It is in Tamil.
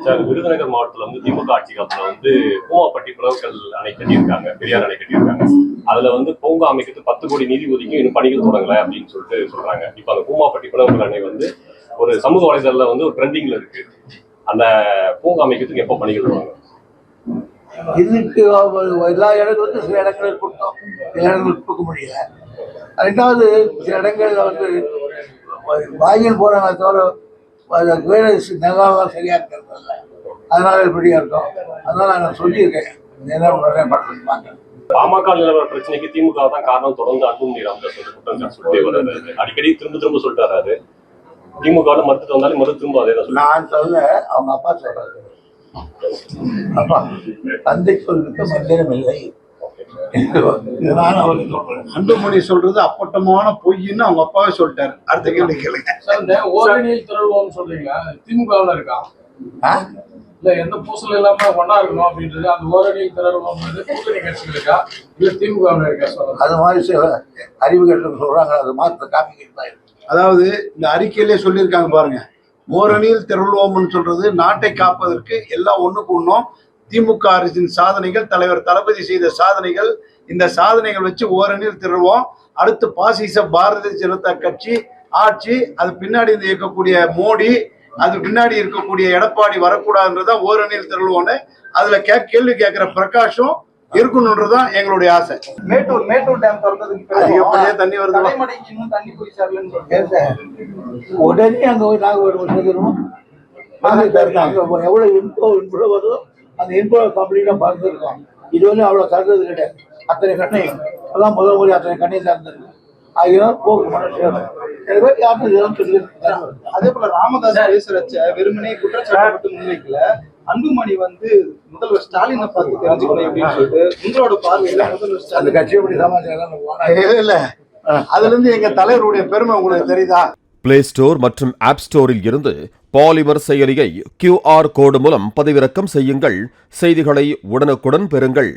சார், விருதுநகர் மாவட்டத்துல திமுக ஆட்சி காலத்துல பூமாப்பட்டி புலவக்கல் அணை கட்டியிருக்காங்க, பெரியார் அணை கட்டியிருக்காங்க. அதுல பூங்கா அமைக்கிறது 10 கோடி நிதி ஒதுக்கி இன்னும் பணிகள் தொடங்கல அப்படின்னு சொல்றாங்க. இப்ப அந்த பூமாப்பட்டி புலவக்கல் அணை ஒரு சமூக வலைதளத்துல ஒரு ட்ரெண்டிங்ல இருக்கு. அந்த பூங்கா அமைக்கிறதுக்கு எப்போ பணிகள் தொடங்க? இதுக்கு எல்லா இடங்களுக்கும் சில இடங்களில் கொடுத்தோம், சில இடங்களுக்கு கொடுக்க முடியல. ரெண்டாவது சில இடங்கள்ல வாயில் போறாங்க தவிர நிலம் சரியா இருக்கிறதில்ல. அதனால இப்படியா இருக்கும். அதனால நான் சொல்லியிருக்கேன், பாமக நிலவர பிரச்சனைக்கு திமுக தான் காரணம். தொடர்ந்து அன்புமணி ராமதாஸ் குற்றம் சொல்லிட்டே வர்றாரு, அடிக்கடி திரும்ப சொல்லிட்டு வர்றாரு. திமுக மறுத்துட்டு வந்தாலும் திரும்ப அதே தான். நான் சொல்ல, அவங்க அப்பா சொல்றாரு, அப்பா தந்தை சொல்லுக்கு மந்திரம் இல்லை. அன்புமணி சொல்றது அப்பட்டமான பொய்ன்னு அவங்க அப்பாவே சொல்லிட்டாரு. அடுத்த கேள்வி கேளுங்க. சொல்றீங்களா திமுகவில் இருக்கா? இல்ல எந்த பூசல் இல்லாம ஒன்னா இருக்கணும் அப்படின்றது அந்த ஓரணியில் திரள்வோம் கூட்டணி கட்சிகள் இருக்கா இல்ல திமுகவில் இருக்கா? அது மாதிரி சில அறிவுகள் சொல்றாங்க, அது மாத்த காமிக்க. அதாவது இந்த அறிக்கையிலே சொல்லியிருக்காங்க பாருங்க, ஓரணியில் திரள்வோம்னு சொல்றது நாட்டை காப்பதற்கு எல்லாம் ஒண்ணுக்கு ஒண்ணும். திமுக அரசின் சாதனைகள், தலைவர் தளபதி செய்த சாதனைகள், இந்த சாதனைகள் வச்சு ஓரணியில் திரள்வோம். அடுத்து பாசிச பாரதிய ஜனதா கட்சி ஆட்சி, அது பின்னாடி இருக்கக்கூடிய மோடி, அது பின்னாடி இருக்கக்கூடிய எடப்பாடி வரக்கூடாதுன்றதான் ஓரணியில் திரள்வோன்னு அதுல கேள்வி கேட்கிற பிரகாஷும் இருக்கணும்ன்றதுதான் எங்களுடைய ஆசை. மேட்டூர் டேம் திறந்ததுக்கு எப்படியே தண்ணி வருது, தண்ணி போய் உடனே அங்க நாங்க எவ்வளவு இன்புல வருதோ அந்த இன்புல கம்ப்ளீட்டா பறந்துருக்கோம். இது அவ்வளவு தடுறது கிடையாது. அத்தனை கண்ணையும் எல்லாம் முதல் முறை அத்தனை கண்ணையும் திறந்துருக்கு. ஆகியோர் போக்கு மனுஷன். அதே போல ராமதாஸ் பேசுறச்ச வெறுமனே குற்றச்சாட்டு முன்வைக்கல, அன்புமணி முதல்வர் ஸ்டாலினை பார்த்து தெரிஞ்சுக்கணும் அப்படின்னு சொல்லிட்டு உங்களோட பார்வையில முதல்வர் அந்த கட்சியுடைய சமாச்சாரம் இல்ல, அதுல இருந்து எங்க தலைவருடைய பெருமை உங்களுக்கு தெரியுதா? பிளே ஸ்டோர் மற்றும் ஆப் ஸ்டோரில் இருந்து பாலிமர் செயலியை QR கோடு மூலம் பதிவிறக்கம் செய்யுங்கள். செய்திகளை உடனுக்குடன் பெறுங்கள்.